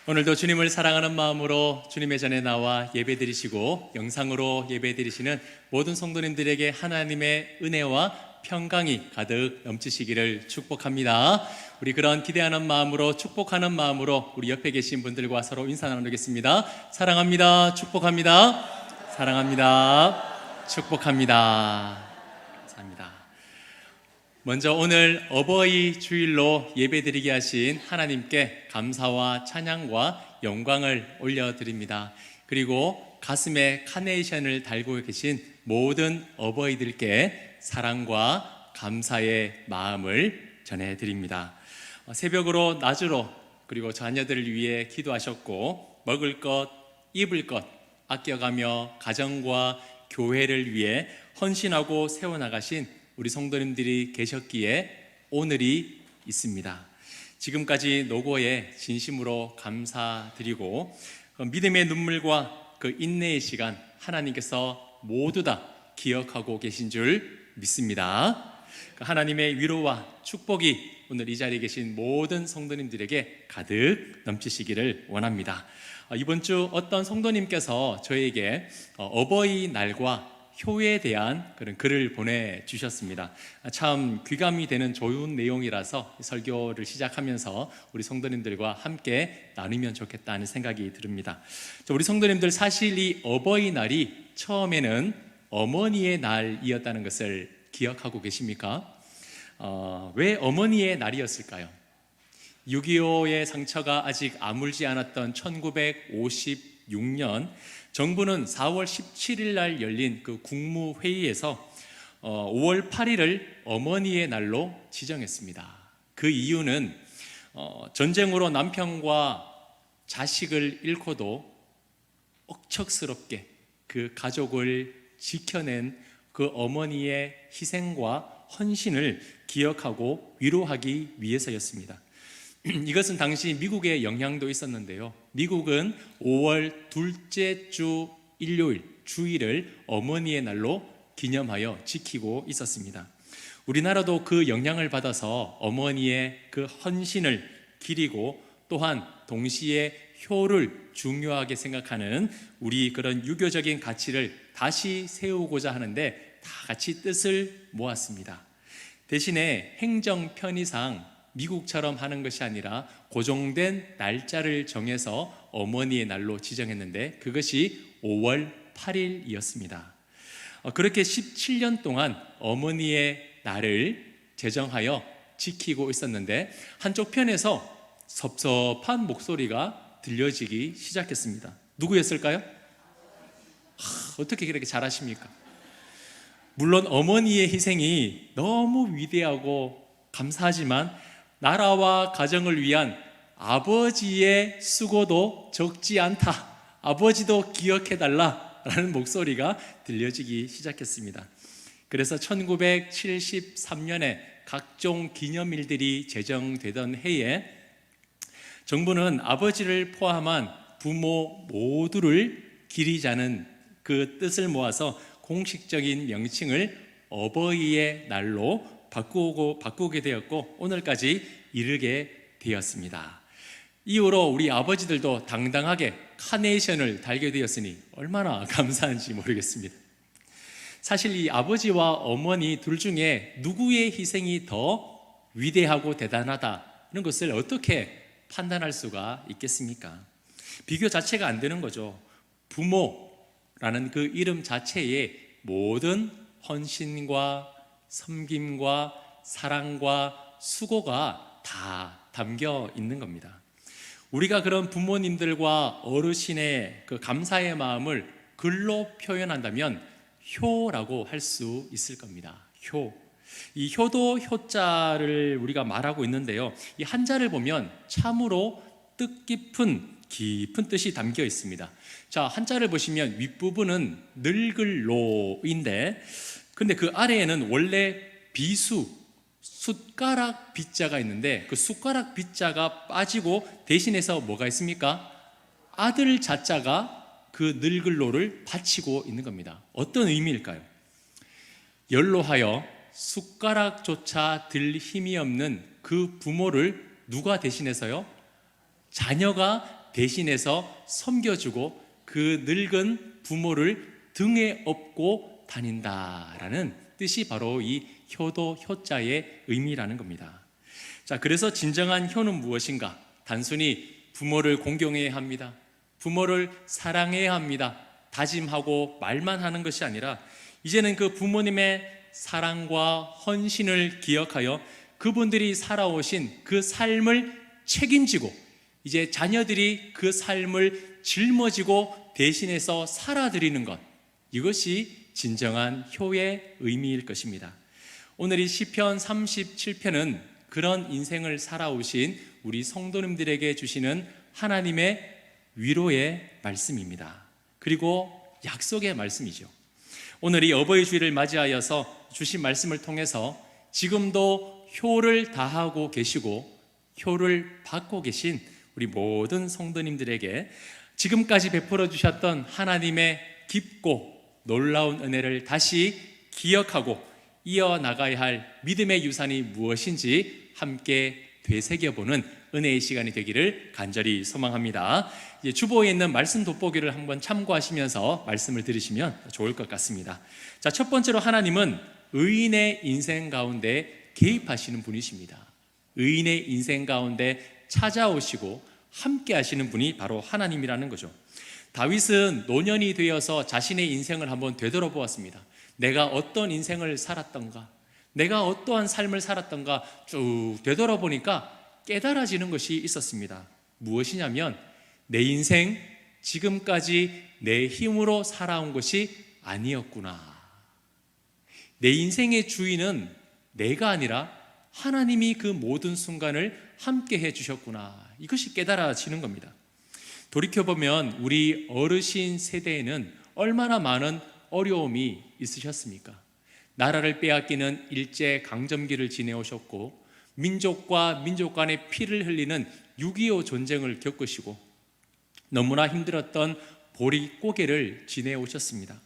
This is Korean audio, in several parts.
오늘도 주님을 사랑하는 마음으로 주님의 전에 나와 예배드리시고 영상으로 예배드리시는 모든 성도님들에게 하나님의 은혜와 평강이 가득 넘치시기를 축복합니다. 우리 그런 기대하는 마음으로, 축복하는 마음으로 우리 옆에 계신 분들과 서로 인사 나누겠습니다. 사랑합니다. 축복합니다. 사랑합니다. 축복합니다. 감사합니다. 먼저 오늘 어버이 주일로 예배드리게 하신 하나님께 감사와 찬양과 영광을 올려드립니다. 그리고 가슴에 카네이션을 달고 계신 모든 어버이들께 사랑과 감사의 마음을 전해드립니다. 새벽으로 낮으로 그리고 자녀들을 위해 기도하셨고 먹을 것, 입을 것 아껴가며 가정과 교회를 위해 헌신하고 세워나가신 우리 성도님들이 계셨기에 오늘이 있습니다. 지금까지 노고에 진심으로 감사드리고 믿음의 눈물과 그 인내의 시간 하나님께서 모두 다 기억하고 계신 줄 믿습니다. 하나님의 위로와 축복이 오늘 이 자리에 계신 모든 성도님들에게 가득 넘치시기를 원합니다. 이번 주 어떤 성도님께서 저에게 어버이날과 효에 대한 그런 글을 보내주셨습니다. 참 귀감이 되는 좋은 내용이라서 설교를 시작하면서 우리 성도님들과 함께 나누면 좋겠다는 생각이 듭니다. 우리 성도님들, 사실 이 어버이날이 처음에는 어머니의 날이었다는 것을 기억하고 계십니까? 왜 어머니의 날이었을까요? 6.25의 상처가 아직 아물지 않았던 1956년 정부는 4월 17일 날 열린 그 국무회의에서 5월 8일을 어머니의 날로 지정했습니다. 그 이유는 전쟁으로 남편과 자식을 잃고도 억척스럽게 그 가족을 지켜낸 그 어머니의 희생과 헌신을 기억하고 위로하기 위해서였습니다. 이것은 당시 미국의 영향도 있었는데요. 미국은 5월 둘째 주 일요일, 주일을 어머니의 날로 기념하여 지키고 있었습니다. 우리나라도 그 영향을 받아서 어머니의 그 헌신을 기리고 또한 동시에 효를 중요하게 생각하는 우리 그런 유교적인 가치를 다시 세우고자 하는데 다 같이 뜻을 모았습니다. 대신에 행정 편의상 미국처럼 하는 것이 아니라 고정된 날짜를 정해서 어머니의 날로 지정했는데 그것이 5월 8일이었습니다. 그렇게 17년 동안 어머니의 날을 제정하여 지키고 있었는데 한쪽 편에서 섭섭한 목소리가 들려지기 시작했습니다. 누구였을까요? 어떻게 그렇게 잘하십니까? 물론 어머니의 희생이 너무 위대하고 감사하지만 나라와 가정을 위한 아버지의 수고도 적지 않다. 아버지도 기억해달라라는 목소리가 들려지기 시작했습니다. 그래서 1973년에 각종 기념일들이 제정되던 해에 정부는 아버지를 포함한 부모 모두를 기리자는 그 뜻을 모아서 공식적인 명칭을 어버이의 날로 바꾸게 되었고 오늘까지 이르게 되었습니다. 이후로 우리 아버지들도 당당하게 카네이션을 달게 되었으니 얼마나 감사한지 모르겠습니다. 사실 이 아버지와 어머니 둘 중에 누구의 희생이 더 위대하고 대단하다는 것을 어떻게 판단할 수가 있겠습니까? 비교 자체가 안 되는 거죠. 부모라는 그 이름 자체에 모든 헌신과 섬김과 사랑과 수고가 다 담겨 있는 겁니다. 우리가 그런 부모님들과 어르신의 그 감사의 마음을 글로 표현한다면 효라고 할 수 있을 겁니다. 효. 이 효도 효자를 우리가 말하고 있는데요. 이 한자를 보면 참으로 뜻깊은 깊은 뜻이 담겨 있습니다. 자, 한자를 보시면 윗부분은 늙을로인데 근데 그 아래에는 원래 비수, 숟가락 비자가 있는데 그 숟가락 비자가 빠지고 대신해서 뭐가 있습니까? 아들 자자가 그 늙을로를 바치고 있는 겁니다. 어떤 의미일까요? 연로하여 숟가락조차 들 힘이 없는 그 부모를 누가 대신해서요? 자녀가 대신해서 섬겨주고 그 늙은 부모를 등에 업고 다닌다라는 뜻이 바로 이 효도 효자의 의미라는 겁니다. 자, 그래서 진정한 효는 무엇인가? 단순히 부모를 공경해야 합니다. 부모를 사랑해야 합니다. 다짐하고 말만 하는 것이 아니라 이제는 그 부모님의 사랑과 헌신을 기억하여 그분들이 살아오신 그 삶을 책임지고 이제 자녀들이 그 삶을 짊어지고 대신해서 살아드리는 것, 이것이 진정한 효의 의미일 것입니다. 오늘 이 시편 37편은 그런 인생을 살아오신 우리 성도님들에게 주시는 하나님의 위로의 말씀입니다. 그리고 약속의 말씀이죠. 오늘 이 어버이 주일을 맞이하여서 주신 말씀을 통해서 지금도 효를 다하고 계시고 효를 받고 계신 우리 모든 성도님들에게 지금까지 베풀어 주셨던 하나님의 깊고 놀라운 은혜를 다시 기억하고 이어나가야 할 믿음의 유산이 무엇인지 함께 되새겨보는 은혜의 시간이 되기를 간절히 소망합니다. 주보에 있는 말씀 돋보기를 한번 참고하시면서 말씀을 들으시면 좋을 것 같습니다. 자, 첫 번째로 하나님은 의인의 인생 가운데 개입하시는 분이십니다. 의인의 인생 가운데 찾아오시고 함께 하시는 분이 바로 하나님이라는 거죠. 다윗은 노년이 되어서 자신의 인생을 한번 되돌아보았습니다. 내가 어떤 인생을 살았던가, 내가 어떠한 삶을 살았던가 쭉 되돌아보니까 깨달아지는 것이 있었습니다. 무엇이냐면 내 인생 지금까지 내 힘으로 살아온 것이 아니었구나. 내 인생의 주인은 내가 아니라 하나님이 그 모든 순간을 함께 해주셨구나. 이것이 깨달아지는 겁니다. 돌이켜보면 우리 어르신 세대에는 얼마나 많은 어려움이 있으셨습니까? 나라를 빼앗기는 일제강점기를 지내오셨고 민족과 민족 간의 피를 흘리는 6.25 전쟁을 겪으시고 너무나 힘들었던 보릿고개를 지내오셨습니다.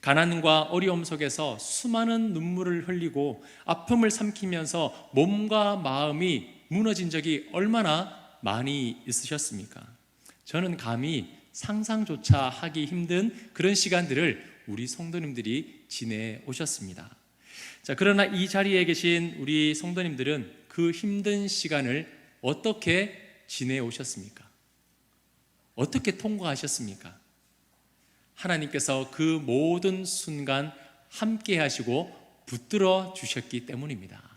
가난과 어려움 속에서 수많은 눈물을 흘리고 아픔을 삼키면서 몸과 마음이 무너진 적이 얼마나 많이 있으셨습니까? 저는 감히 상상조차 하기 힘든 그런 시간들을 우리 성도님들이 지내오셨습니다. 자, 그러나 이 자리에 계신 우리 성도님들은 그 힘든 시간을 어떻게 지내오셨습니까? 어떻게 통과하셨습니까? 하나님께서 그 모든 순간 함께 하시고 붙들어 주셨기 때문입니다.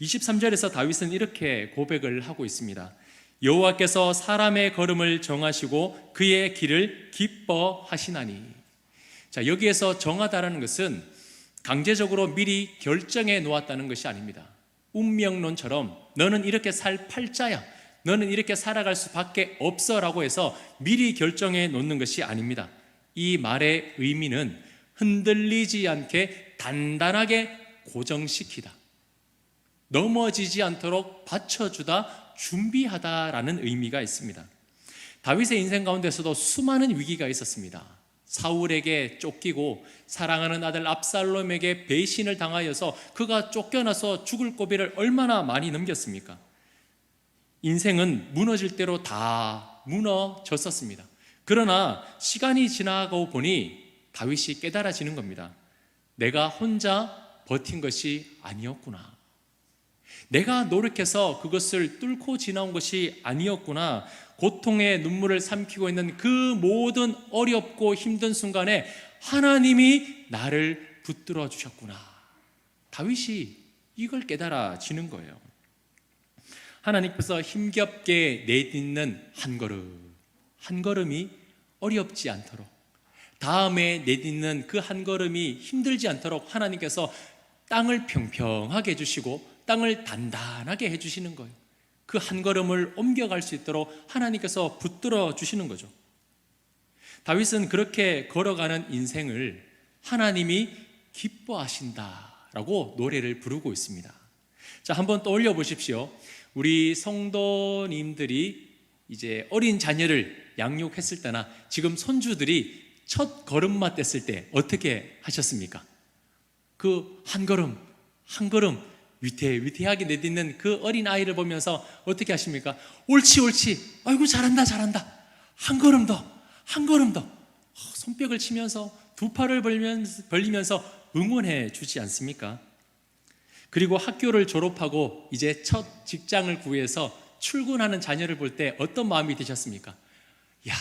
23절에서 다윗은 이렇게 고백을 하고 있습니다. 여호와께서 사람의 걸음을 정하시고 그의 길을 기뻐하시나니. 자, 여기에서 정하다라는 것은 강제적으로 미리 결정해 놓았다는 것이 아닙니다. 운명론처럼 너는 이렇게 살 팔자야, 너는 이렇게 살아갈 수밖에 없어 라고 해서 미리 결정해 놓는 것이 아닙니다. 이 말의 의미는 흔들리지 않게 단단하게 고정시키다, 넘어지지 않도록 받쳐주다, 준비하다라는 의미가 있습니다. 다윗의 인생 가운데서도 수많은 위기가 있었습니다. 사울에게 쫓기고 사랑하는 아들 압살롬에게 배신을 당하여서 그가 쫓겨나서 죽을 고비를 얼마나 많이 넘겼습니까? 인생은 무너질 대로 다 무너졌었습니다. 그러나 시간이 지나고 보니 다윗이 깨달아지는 겁니다. 내가 혼자 버틴 것이 아니었구나. 내가 노력해서 그것을 뚫고 지나온 것이 아니었구나. 고통의 눈물을 삼키고 있는 그 모든 어렵고 힘든 순간에 하나님이 나를 붙들어 주셨구나. 다윗이 이걸 깨달아지는 거예요. 하나님께서 힘겹게 내딛는 한 걸음, 한 걸음이 어렵지 않도록, 다음에 내딛는 그 한 걸음이 힘들지 않도록 하나님께서 땅을 평평하게 해주시고 땅을 단단하게 해주시는 거예요. 그 한 걸음을 옮겨갈 수 있도록 하나님께서 붙들어 주시는 거죠. 다윗은 그렇게 걸어가는 인생을 하나님이 기뻐하신다라고 노래를 부르고 있습니다. 자, 한번 떠올려 보십시오. 우리 성도님들이 이제 어린 자녀를 양육했을 때나 지금 손주들이 첫 걸음마 뗐을 때 어떻게 하셨습니까? 그 한 걸음 한 걸음 위태위태하게 내딛는 그 어린 아이를 보면서 어떻게 하십니까? 옳지 옳지, 아이고 잘한다 잘한다, 한 걸음 더, 한 걸음 더 손뼉을 치면서 두 팔을 벌리면서 응원해 주지 않습니까? 그리고 학교를 졸업하고 이제 첫 직장을 구해서 출근하는 자녀를 볼 때 어떤 마음이 드셨습니까? 야,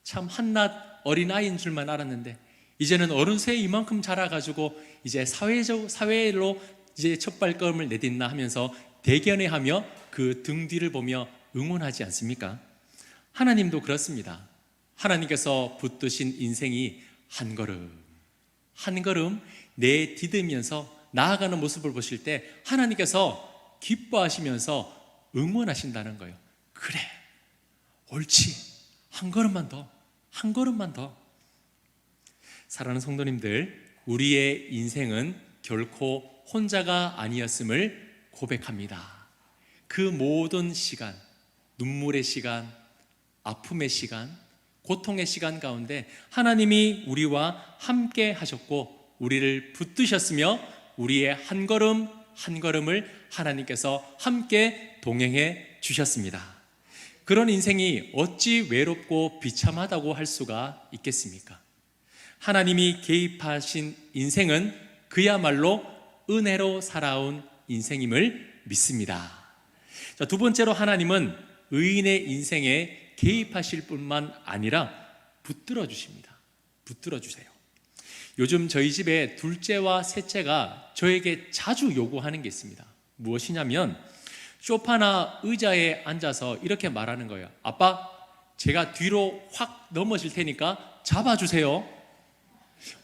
참 한낱 어린아이인 줄만 알았는데 이제는 어른새 이만큼 자라가지고 이제 사회로 이제 첫 발걸음을 내딛나 하면서 대견해하며 그 등 뒤를 보며 응원하지 않습니까? 하나님도 그렇습니다. 하나님께서 붙드신 인생이 한 걸음 한 걸음 내디디면서 나아가는 모습을 보실 때 하나님께서 기뻐하시면서 응원하신다는 거예요. 그래, 옳지, 한 걸음만 더, 한 걸음만 더. 사랑하는 성도님들, 우리의 인생은 결코 혼자가 아니었음을 고백합니다. 그 모든 시간, 눈물의 시간, 아픔의 시간, 고통의 시간 가운데 하나님이 우리와 함께 하셨고 우리를 붙드셨으며 우리의 한 걸음 한 걸음을 하나님께서 함께 동행해 주셨습니다. 그런 인생이 어찌 외롭고 비참하다고 할 수가 있겠습니까? 하나님이 개입하신 인생은 그야말로 은혜로 살아온 인생임을 믿습니다. 자, 두 번째로 하나님은 의인의 인생에 개입하실 뿐만 아니라 붙들어 주십니다. 붙들어 주세요. 요즘 저희 집에 둘째와 셋째가 저에게 자주 요구하는 게 있습니다. 무엇이냐면 소파나 의자에 앉아서 이렇게 말하는 거예요. 아빠, 제가 뒤로 확 넘어질 테니까 잡아주세요.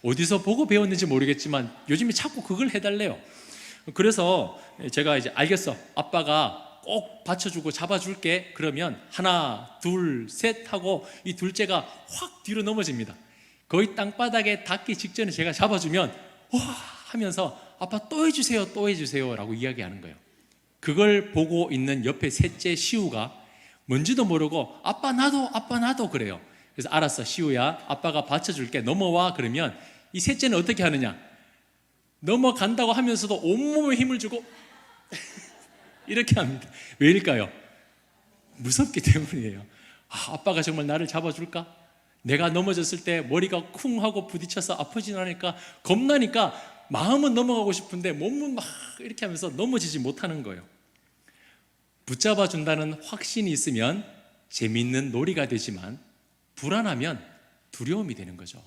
어디서 보고 배웠는지 모르겠지만 요즘에 자꾸 그걸 해달래요. 그래서 제가 이제 알겠어, 아빠가 꼭 받쳐주고 잡아줄게. 그러면 하나 둘 셋 하고 이 둘째가 확 뒤로 넘어집니다. 거의 땅바닥에 닿기 직전에 제가 잡아주면 와 하면서 아빠 또 해주세요, 또 해주세요 라고 이야기하는 거예요. 그걸 보고 있는 옆에 셋째 시우가 뭔지도 모르고 아빠 나도 그래요. 그래서 알았어, 시우야, 아빠가 받쳐줄게, 넘어와. 그러면 이 셋째는 어떻게 하느냐, 넘어간다고 하면서도 온몸에 힘을 주고 이렇게 합니다. 왜일까요? 무섭기 때문이에요. 아빠가 정말 나를 잡아줄까? 내가 넘어졌을 때 머리가 쿵 하고 부딪혀서 아프진 않을까? 겁나니까 마음은 넘어가고 싶은데 몸은 막 이렇게 하면서 넘어지지 못하는 거예요. 붙잡아 준다는 확신이 있으면 재미있는 놀이가 되지만 불안하면 두려움이 되는 거죠.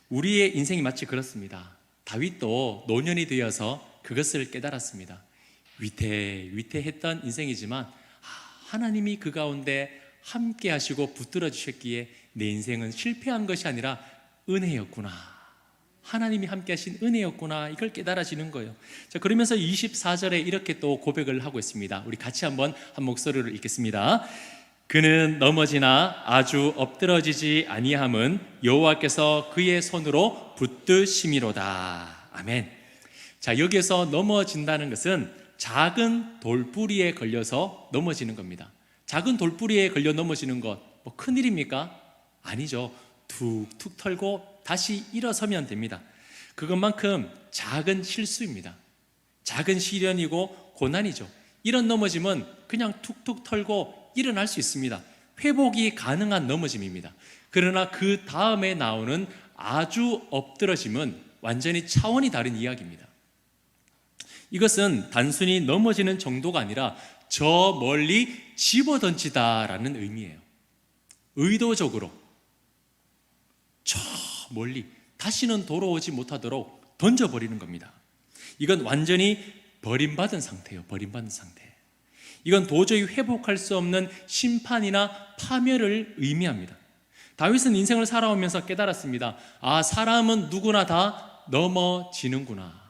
우리의 인생이 마치 그렇습니다. 다윗도 노년이 되어서 그것을 깨달았습니다. 위태했던 인생이지만 하나님이 그 가운데 함께 하시고 붙들어 주셨기에 내 인생은 실패한 것이 아니라 은혜였구나, 하나님이 함께 하신 은혜였구나, 이걸 깨달아지는 거예요. 자, 그러면서 24절에 이렇게 또 고백을 하고 있습니다. 우리 같이 한번 한 목소리로 읽겠습니다. 그는 넘어지나 아주 엎드러지지 아니함은 여호와께서 그의 손으로 붙드심이로다. 아멘. 자, 여기에서 넘어진다는 것은 작은 돌뿌리에 걸려서 넘어지는 겁니다. 작은 돌뿌리에 걸려 넘어지는 것, 뭐 큰일입니까? 아니죠. 툭툭 털고 다시 일어서면 됩니다. 그것만큼 작은 실수입니다. 작은 시련이고 고난이죠. 이런 넘어짐은 그냥 툭툭 털고 일어날 수 있습니다. 회복이 가능한 넘어짐입니다. 그러나 그 다음에 나오는 아주 엎드러짐은 완전히 차원이 다른 이야기입니다. 이것은 단순히 넘어지는 정도가 아니라 저 멀리 집어던지다라는 의미예요. 의도적으로 저 멀리 다시는 돌아오지 못하도록 던져버리는 겁니다. 이건 완전히 버림받은 상태예요. 버림받은 상태. 이건 도저히 회복할 수 없는 심판이나 파멸을 의미합니다. 다윗은 인생을 살아오면서 깨달았습니다. 사람은 누구나 다 넘어지는구나.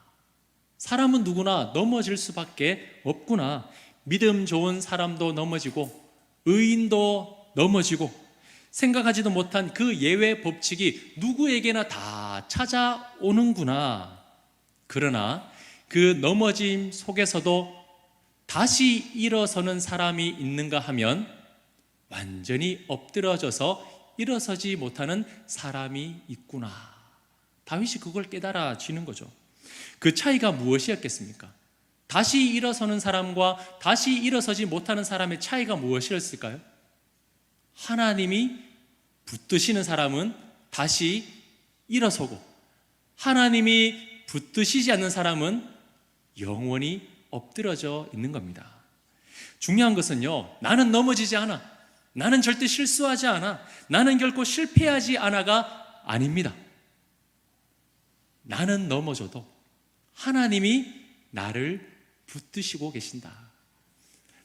사람은 누구나 넘어질 수밖에 없구나. 믿음 좋은 사람도 넘어지고 의인도 넘어지고 생각하지도 못한 그 예외 법칙이 누구에게나 다 찾아오는구나. 그러나 그 넘어짐 속에서도 다시 일어서는 사람이 있는가 하면 완전히 엎드러져서 일어서지 못하는 사람이 있구나. 다윗이 그걸 깨달아지는 거죠. 그 차이가 무엇이었겠습니까? 다시 일어서는 사람과 다시 일어서지 못하는 사람의 차이가 무엇이었을까요? 하나님이 붙드시는 사람은 다시 일어서고, 하나님이 붙드시지 않는 사람은 영원히 엎드러져 있는 겁니다. 중요한 것은요, 나는 넘어지지 않아, 나는 절대 실수하지 않아, 나는 결코 실패하지 않아가 아닙니다. 나는 넘어져도 하나님이 나를 붙드시고 계신다.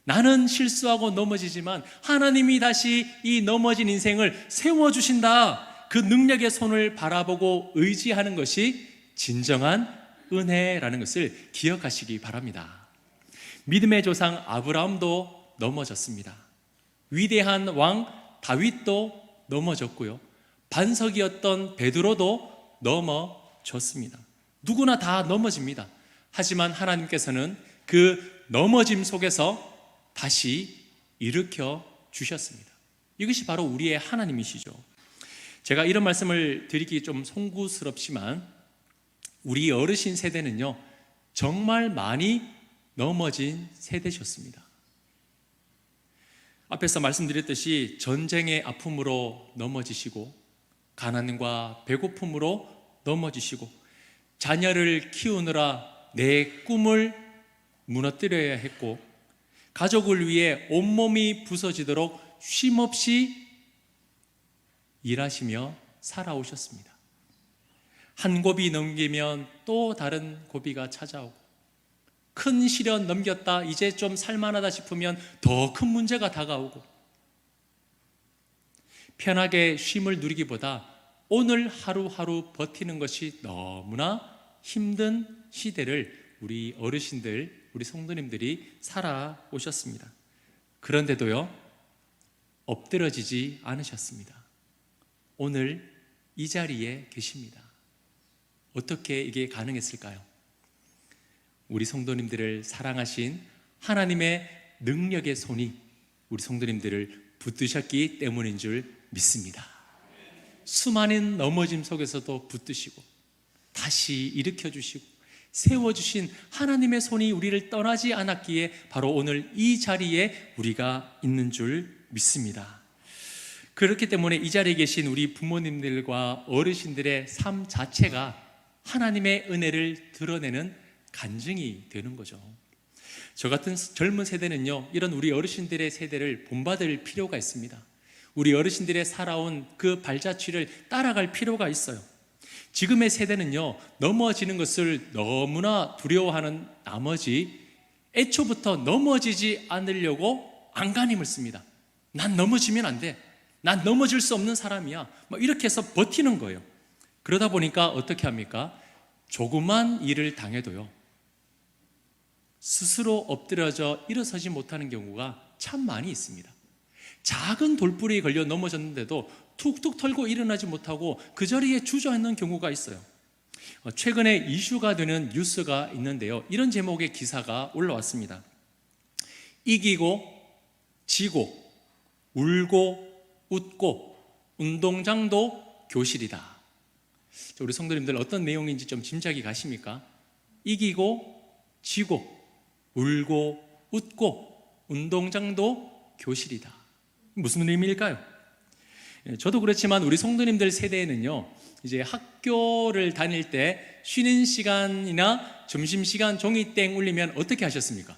나는 실수하고 넘어지지만 하나님이 다시 이 넘어진 인생을 세워주신다. 그 능력의 손을 바라보고 의지하는 것이 진정한 은혜라는 것을 기억하시기 바랍니다. 믿음의 조상 아브라함도 넘어졌습니다. 위대한 왕 다윗도 넘어졌고요, 반석이었던 베드로도 넘어졌습니다. 누구나 다 넘어집니다. 하지만 하나님께서는 그 넘어짐 속에서 다시 일으켜 주셨습니다. 이것이 바로 우리의 하나님이시죠. 제가 이런 말씀을 드리기 좀 송구스럽지만 우리 어르신 세대는요, 정말 많이 넘어진 세대셨습니다. 앞에서 말씀드렸듯이 전쟁의 아픔으로 넘어지시고, 가난과 배고픔으로 넘어지시고, 자녀를 키우느라 내 꿈을 무너뜨려야 했고, 가족을 위해 온몸이 부서지도록 쉼없이 일하시며 살아오셨습니다. 한 고비 넘기면 또 다른 고비가 찾아오고, 큰 시련 넘겼다 이제 좀 살만하다 싶으면 더 큰 문제가 다가오고, 편하게 쉼을 누리기보다 오늘 하루하루 버티는 것이 너무나 힘든 시대를 우리 어르신들, 우리 성도님들이 살아오셨습니다. 그런데도요, 엎드러지지 않으셨습니다. 오늘 이 자리에 계십니다. 어떻게 이게 가능했을까요? 우리 성도님들을 사랑하신 하나님의 능력의 손이 우리 성도님들을 붙드셨기 때문인 줄 믿습니다. 수많은 넘어짐 속에서도 붙드시고 다시 일으켜주시고 세워주신 하나님의 손이 우리를 떠나지 않았기에 바로 오늘 이 자리에 우리가 있는 줄 믿습니다. 그렇기 때문에 이 자리에 계신 우리 부모님들과 어르신들의 삶 자체가 하나님의 은혜를 드러내는 간증이 되는 거죠. 저 같은 젊은 세대는요, 이런 우리 어르신들의 세대를 본받을 필요가 있습니다. 우리 어르신들의 살아온 그 발자취를 따라갈 필요가 있어요. 지금의 세대는요, 넘어지는 것을 너무나 두려워하는 나머지 애초부터 넘어지지 않으려고 안간힘을 씁니다. 난 넘어지면 안 돼, 난 넘어질 수 없는 사람이야, 이렇게 해서 버티는 거예요. 그러다 보니까 어떻게 합니까? 조그만 일을 당해도요, 스스로 엎드려져 일어서지 못하는 경우가 참 많이 있습니다. 작은 돌부리에 걸려 넘어졌는데도 툭툭 털고 일어나지 못하고 그 자리에 주저앉는 경우가 있어요. 최근에 이슈가 되는 뉴스가 있는데요, 이런 제목의 기사가 올라왔습니다. 이기고 지고 울고 웃고 운동장도 교실이다. 우리 성도님들 어떤 내용인지 좀 짐작이 가십니까? 이기고 지고 울고 웃고 운동장도 교실이다. 무슨 의미일까요? 저도 그렇지만 우리 성도님들 세대에는요, 이제 학교를 다닐 때 쉬는 시간이나 점심시간 종이땡 울리면 어떻게 하셨습니까?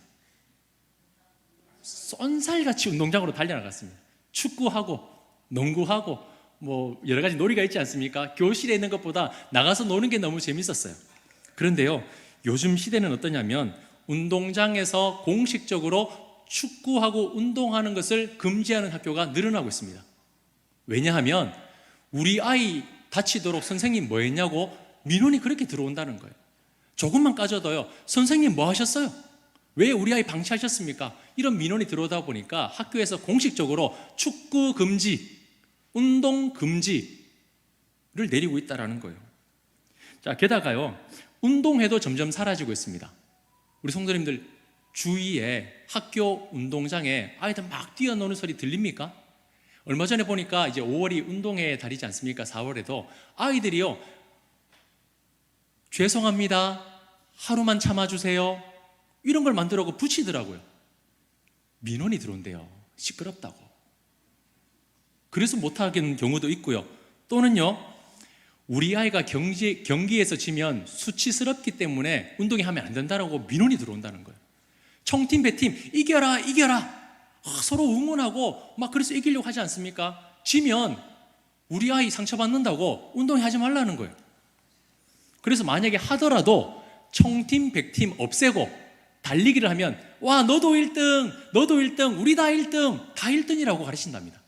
쏜살같이 운동장으로 달려나갔습니다. 축구하고 농구하고 여러 가지 놀이가 있지 않습니까? 교실에 있는 것보다 나가서 노는 게 너무 재밌었어요. 그런데요, 요즘 시대는 어떠냐면 운동장에서 공식적으로 축구하고 운동하는 것을 금지하는 학교가 늘어나고 있습니다. 왜냐하면 우리 아이 다치도록 선생님 뭐 했냐고 민원이 그렇게 들어온다는 거예요. 조금만 까져도요, 선생님 뭐 하셨어요? 왜 우리 아이 방치하셨습니까? 이런 민원이 들어오다 보니까 학교에서 공식적으로 축구 금지, 운동 금지를 내리고 있다는 거예요. 자, 게다가요, 운동회도 점점 사라지고 있습니다. 우리 성도님들 주위에 학교 운동장에 아이들 막 뛰어노는 소리 들립니까? 얼마 전에 보니까 이제 5월이 운동회 달이지 않습니까? 4월에도 아이들이요, 죄송합니다, 하루만 참아주세요, 이런 걸 만들어고 붙이더라고요. 민원이 들어온대요. 시끄럽다고. 그래서 못하는 경우도 있고요. 또는요, 우리 아이가 경기에서 지면 수치스럽기 때문에 운동이 하면 안 된다라고 민원이 들어온다는 거예요. 청팀 배팀 이겨라 이겨라, 서로 응원하고 막 그래서 이기려고 하지 않습니까? 지면 우리 아이 상처받는다고 운동하지 말라는 거예요. 그래서 만약에 하더라도 청팀 백팀 없애고 달리기를 하면 와 너도 1등 너도 1등 우리 다 1등 다 1등이라고 가르친답니다.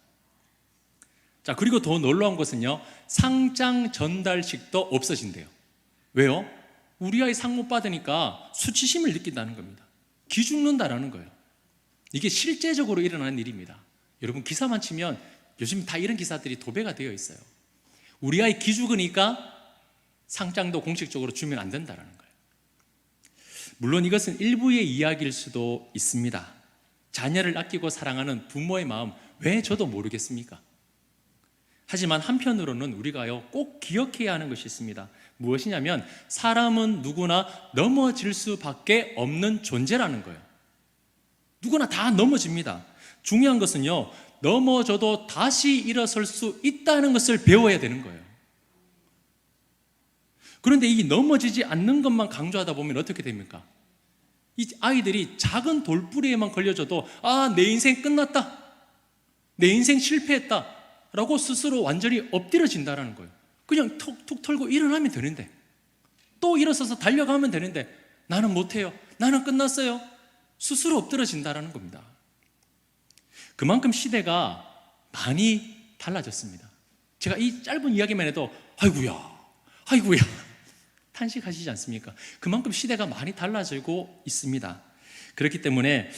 자, 그리고 더 놀라운 것은요, 상장 전달식도 없어진대요. 왜요? 우리 아이 상 못 받으니까 수치심을 느낀다는 겁니다. 기죽는다라는 거예요. 이게 실제적으로 일어나는 일입니다. 여러분, 기사만 치면 요즘 다 이런 기사들이 도배가 되어 있어요. 우리 아이 기죽으니까 상장도 공식적으로 주면 안 된다는 거예요. 물론 이것은 일부의 이야기일 수도 있습니다. 자녀를 아끼고 사랑하는 부모의 마음 왜 저도 모르겠습니까? 하지만 한편으로는 우리가요 꼭 기억해야 하는 것이 있습니다. 무엇이냐면 사람은 누구나 넘어질 수밖에 없는 존재라는 거예요. 누구나 다 넘어집니다. 중요한 것은요, 넘어져도 다시 일어설 수 있다는 것을 배워야 되는 거예요. 그런데 이 넘어지지 않는 것만 강조하다 보면 어떻게 됩니까? 이 아이들이 작은 돌부리에만 걸려져도 내 인생 끝났다, 내 인생 실패했다 라고 스스로 완전히 엎드려진다는 거예요. 그냥 툭툭 털고 일어나면 되는데, 또 일어서서 달려가면 되는데 나는 못해요, 나는 끝났어요, 스스로 엎드려진다는 겁니다. 그만큼 시대가 많이 달라졌습니다. 제가 이 짧은 이야기만 해도 아이고야 탄식하시지 않습니까? 그만큼 시대가 많이 달라지고 있습니다. 그렇기 때문에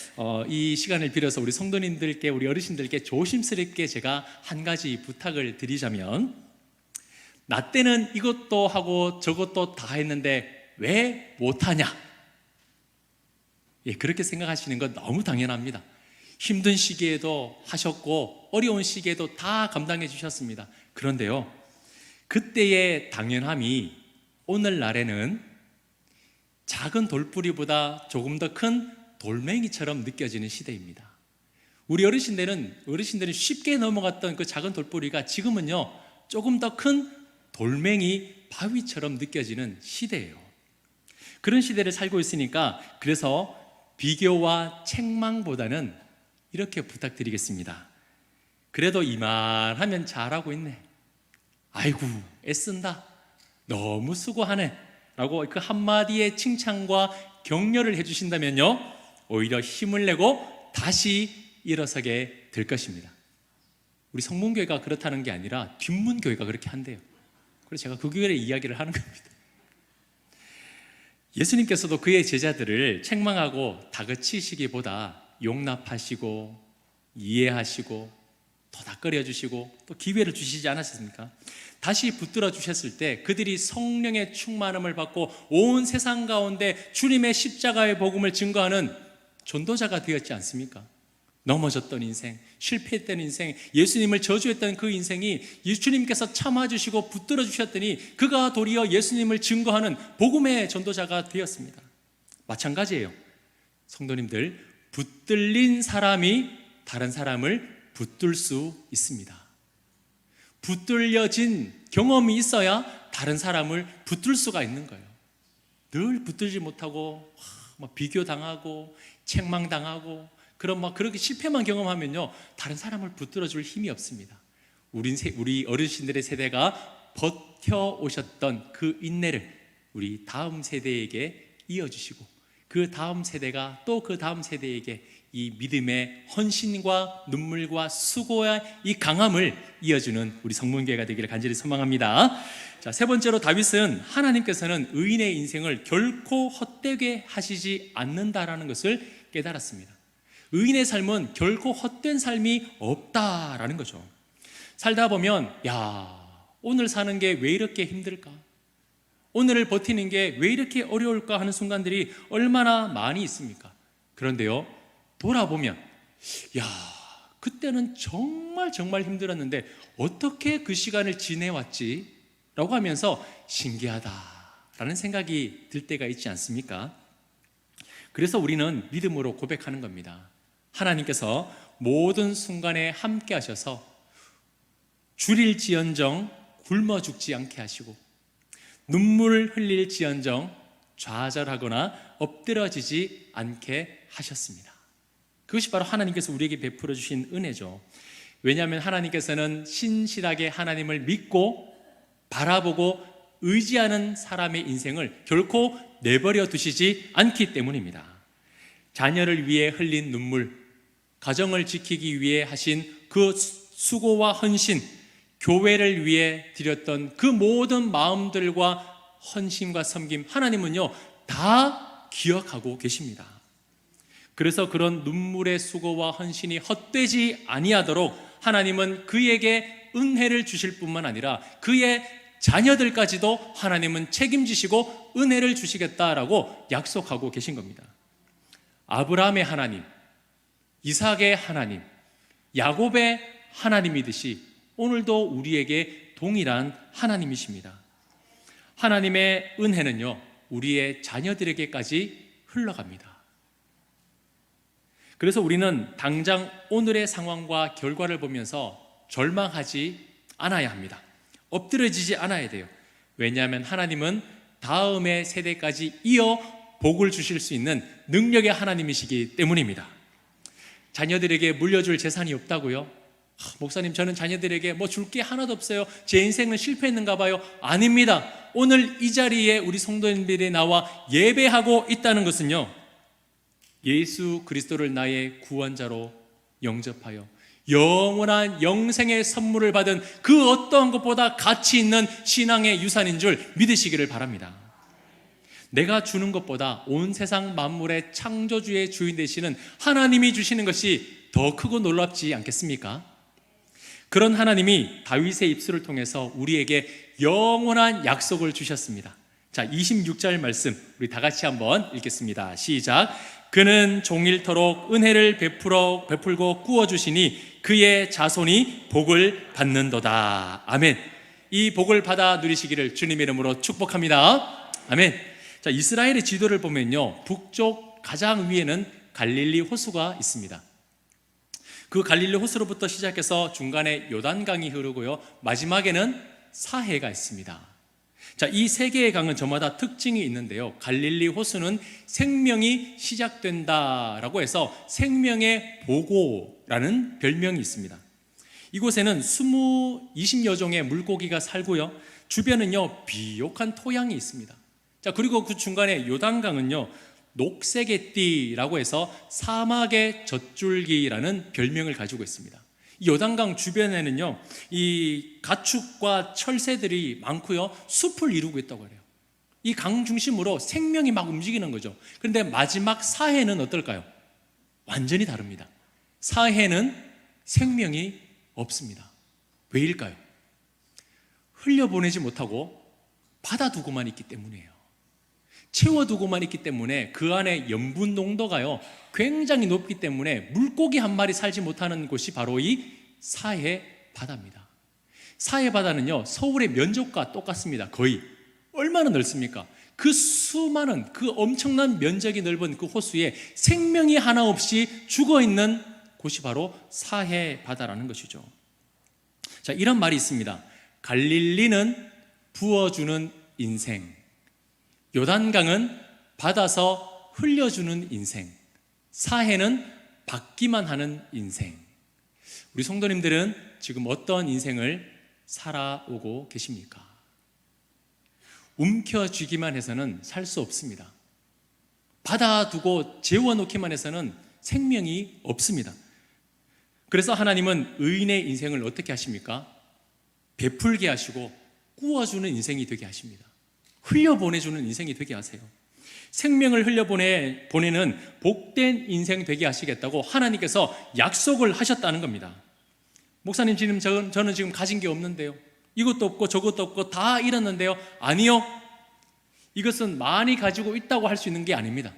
이 시간을 빌어서 우리 성도님들께, 우리 어르신들께 조심스럽게 제가 한 가지 부탁을 드리자면, 나 때는 이것도 하고 저것도 다 했는데 왜 못하냐? 그렇게 생각하시는 건 너무 당연합니다. 힘든 시기에도 하셨고 어려운 시기에도 다 감당해 주셨습니다. 그런데요, 그때의 당연함이 오늘날에는 작은 돌뿌리보다 조금 더 큰 돌멩이처럼 느껴지는 시대입니다. 우리 어르신들은 쉽게 넘어갔던 그 작은 돌뿌리가 지금은요 조금 더 큰 돌멩이 바위처럼 느껴지는 시대예요. 그런 시대를 살고 있으니까, 그래서 비교와 책망보다는 이렇게 부탁드리겠습니다. 그래도 이만하면 잘하고 있네, 아이고 애쓴다, 너무 수고하네 라고 그 한마디의 칭찬과 격려를 해주신다면요, 오히려 힘을 내고 다시 일어서게 될 것입니다. 우리 성문교회가 그렇다는 게 아니라 뒷문교회가 그렇게 한대요. 그래서 제가 그 교회의 이야기를 하는 겁니다. 예수님께서도 그의 제자들을 책망하고 다그치시기보다 용납하시고 이해하시고 토닥거려 주시고 또 기회를 주시지 않았습니까? 다시 붙들어 주셨을 때 그들이 성령의 충만함을 받고 온 세상 가운데 주님의 십자가의 복음을 증거하는 전도자가 되었지 않습니까? 넘어졌던 인생, 실패했던 인생, 예수님을 저주했던 그 인생이 예수님께서 참아주시고 붙들어 주셨더니 그가 도리어 예수님을 증거하는 복음의 전도자가 되었습니다. 마찬가지예요. 성도님들, 붙들린 사람이 다른 사람을 붙들 수 있습니다. 붙들려진 경험이 있어야 다른 사람을 붙들 수가 있는 거예요. 늘 붙들지 못하고 비교당하고 책망당하고 그렇게 실패만 경험하면요 다른 사람을 붙들어줄 힘이 없습니다. 우리 어르신들의 세대가 버텨오셨던 그 인내를 우리 다음 세대에게 이어주시고, 그 다음 세대가 또 그 다음 세대에게 이 믿음의 헌신과 눈물과 수고와 이 강함을 이어주는 우리 성문교회가 되기를 간절히 소망합니다. 자, 세 번째로, 다윗은 하나님께서는 의인의 인생을 결코 헛되게 하시지 않는다라는 것을 깨달았습니다. 의인의 삶은 결코 헛된 삶이 없다라는 거죠. 살다 보면 오늘 사는 게 왜 이렇게 힘들까? 오늘을 버티는 게 왜 이렇게 어려울까 하는 순간들이 얼마나 많이 있습니까? 그런데요, 돌아보면 그때는 정말 힘들었는데 어떻게 그 시간을 지내왔지? 라고 하면서 신기하다라는 생각이 들 때가 있지 않습니까? 그래서 우리는 믿음으로 고백하는 겁니다. 하나님께서 모든 순간에 함께 하셔서 줄일지언정 굶어 죽지 않게 하시고 눈물 흘릴지언정 좌절하거나 엎드러지지 않게 하셨습니다. 그것이 바로 하나님께서 우리에게 베풀어 주신 은혜죠. 왜냐하면 하나님께서는 신실하게 하나님을 믿고 바라보고 의지하는 사람의 인생을 결코 내버려 두시지 않기 때문입니다. 자녀를 위해 흘린 눈물, 가정을 지키기 위해 하신 그 수고와 헌신, 교회를 위해 드렸던 그 모든 마음들과 헌신과 섬김, 하나님은요 다 기억하고 계십니다. 그래서 그런 눈물의 수고와 헌신이 헛되지 아니하도록 하나님은 그에게 은혜를 주실 뿐만 아니라 그의 자녀들까지도 하나님은 책임지시고 은혜를 주시겠다라고 약속하고 계신 겁니다. 아브라함의 하나님, 이삭의 하나님, 야곱의 하나님이듯이 오늘도 우리에게 동일한 하나님이십니다. 하나님의 은혜는요 우리의 자녀들에게까지 흘러갑니다. 그래서 우리는 당장 오늘의 상황과 결과를 보면서 절망하지 않아야 합니다. 엎드러지지 않아야 돼요. 왜냐하면 하나님은 다음의 세대까지 이어 복을 주실 수 있는 능력의 하나님이시기 때문입니다. 자녀들에게 물려줄 재산이 없다고요? 목사님, 저는 자녀들에게 뭐 줄 게 하나도 없어요. 제 인생은 실패했는가 봐요. 아닙니다. 오늘 이 자리에 우리 성도님들이 나와 예배하고 있다는 것은요 예수 그리스도를 나의 구원자로 영접하여 영원한 영생의 선물을 받은 그 어떠한 것보다 가치 있는 신앙의 유산인 줄 믿으시기를 바랍니다. 내가 주는 것보다 온 세상 만물의 창조주의 주인 되시는 하나님이 주시는 것이 더 크고 놀랍지 않겠습니까? 그런 하나님이 다윗의 입술을 통해서 우리에게 영원한 약속을 주셨습니다. 자, 26절 말씀 우리 다 같이 한번 읽겠습니다. 시작. 그는 종일토록 은혜를 베풀고 꾸어주시니 그의 자손이 복을 받는도다. 아멘. 이 복을 받아 누리시기를 주님의 이름으로 축복합니다. 아멘. 자, 이스라엘의 지도를 보면요 북쪽 가장 위에는 갈릴리 호수가 있습니다. 그 갈릴리 호수로부터 시작해서 중간에 요단강이 흐르고요 마지막에는 사해가 있습니다. 자, 이 세 개의 강은 저마다 특징이 있는데요 갈릴리 호수는 생명이 시작된다라고 해서 생명의 보고라는 별명이 있습니다. 이곳에는 20여 종의 물고기가 살고요 주변은요 비옥한 토양이 있습니다. 자, 그리고 그 중간에 요단강은요 녹색의 띠라고 해서 사막의 젖줄기라는 별명을 가지고 있습니다. 이 요단강 주변에는요 이 가축과 철새들이 많고요 숲을 이루고 있다고 해요. 이 강 중심으로 생명이 막 움직이는 거죠. 그런데 마지막 사해는 어떨까요? 완전히 다릅니다. 사해는 생명이 없습니다. 왜일까요? 흘려보내지 못하고 받아두고만 있기 때문이에요. 채워두고만 있기 때문에 그 안에 염분 농도가요 굉장히 높기 때문에 물고기 한 마리 살지 못하는 곳이 바로 이 사해 바다입니다. 사해 바다는요 서울의 면적과 똑같습니다. 거의. 얼마나 넓습니까? 그 수많은 그 엄청난 면적이 넓은 그 호수에 생명이 하나 없이 죽어있는 곳이 바로 사해 바다라는 것이죠. 자, 이런 말이 있습니다. 갈릴리는 부어주는 인생, 요단강은 받아서 흘려주는 인생, 사해는 받기만 하는 인생. 우리 성도님들은 지금 어떤 인생을 살아오고 계십니까? 움켜쥐기만 해서는 살 수 없습니다. 받아두고 재워놓기만 해서는 생명이 없습니다. 그래서 하나님은 의인의 인생을 어떻게 하십니까? 베풀게 하시고 꾸어주는 인생이 되게 하십니다. 흘려보내주는 인생이 되게 하세요. 생명을 흘려보내는 복된 인생 되게 하시겠다고 하나님께서 약속을 하셨다는 겁니다. 목사님, 지금 저는 지금 가진 게 없는데요, 이것도 없고 저것도 없고 다 잃었는데요. 아니요, 이것은 많이 가지고 있다고 할 수 있는 게 아닙니다.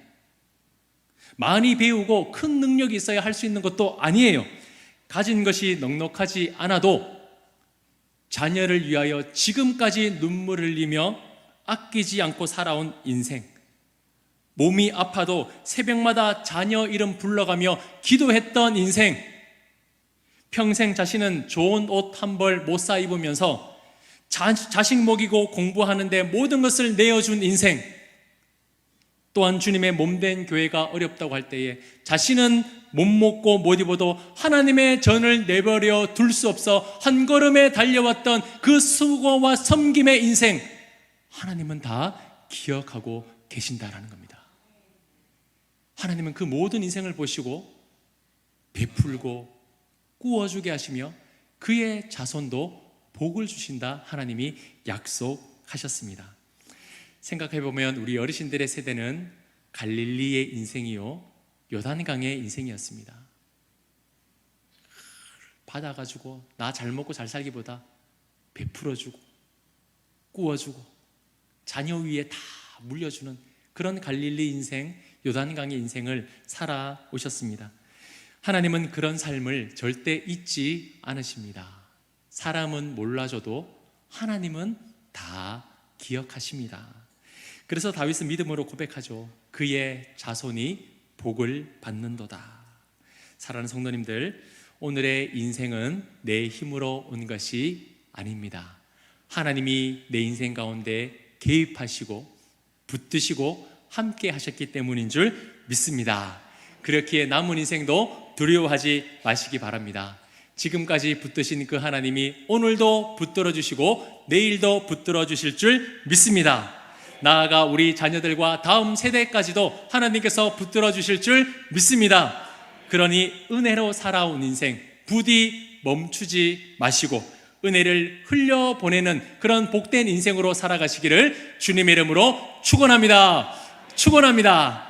많이 배우고 큰 능력이 있어야 할 수 있는 것도 아니에요. 가진 것이 넉넉하지 않아도 자녀를 위하여 지금까지 눈물 흘리며 아끼지 않고 살아온 인생, 몸이 아파도 새벽마다 자녀 이름 불러가며 기도했던 인생, 평생 자신은 좋은 옷 한 벌 못 사 입으면서 자식 먹이고 공부하는데 모든 것을 내어준 인생, 또한 주님의 몸된 교회가 어렵다고 할 때에 자신은 못 먹고 못 입어도 하나님의 전을 내버려 둘 수 없어 한 걸음에 달려왔던 그 수고와 섬김의 인생, 하나님은 다 기억하고 계신다라는 겁니다. 하나님은 그 모든 인생을 보시고 베풀고 꾸어주게 하시며 그의 자손도 복을 주신다 하나님이 약속하셨습니다. 생각해보면 우리 어르신들의 세대는 갈릴리의 인생이요 요단강의 인생이었습니다. 받아가지고 나 잘 먹고 잘 살기보다 베풀어주고 꾸어주고 자녀 위에 다 물려주는 그런 갈릴리 인생, 요단강의 인생을 살아오셨습니다. 하나님은 그런 삶을 절대 잊지 않으십니다. 사람은 몰라줘도 하나님은 다 기억하십니다. 그래서 다윗은 믿음으로 고백하죠. 그의 자손이 복을 받는도다. 사랑하는 성도님들, 오늘의 인생은 내 힘으로 온 것이 아닙니다. 하나님이 내 인생 가운데 개입하시고 붙드시고 함께 하셨기 때문인 줄 믿습니다. 그렇기에 남은 인생도 두려워하지 마시기 바랍니다. 지금까지 붙드신 그 하나님이 오늘도 붙들어 주시고 내일도 붙들어 주실 줄 믿습니다. 나아가 우리 자녀들과 다음 세대까지도 하나님께서 붙들어 주실 줄 믿습니다. 그러니 은혜로 살아온 인생 부디 멈추지 마시고 은혜를 흘려보내는 그런 복된 인생으로 살아가시기를 주님의 이름으로 축원합니다. 축원합니다.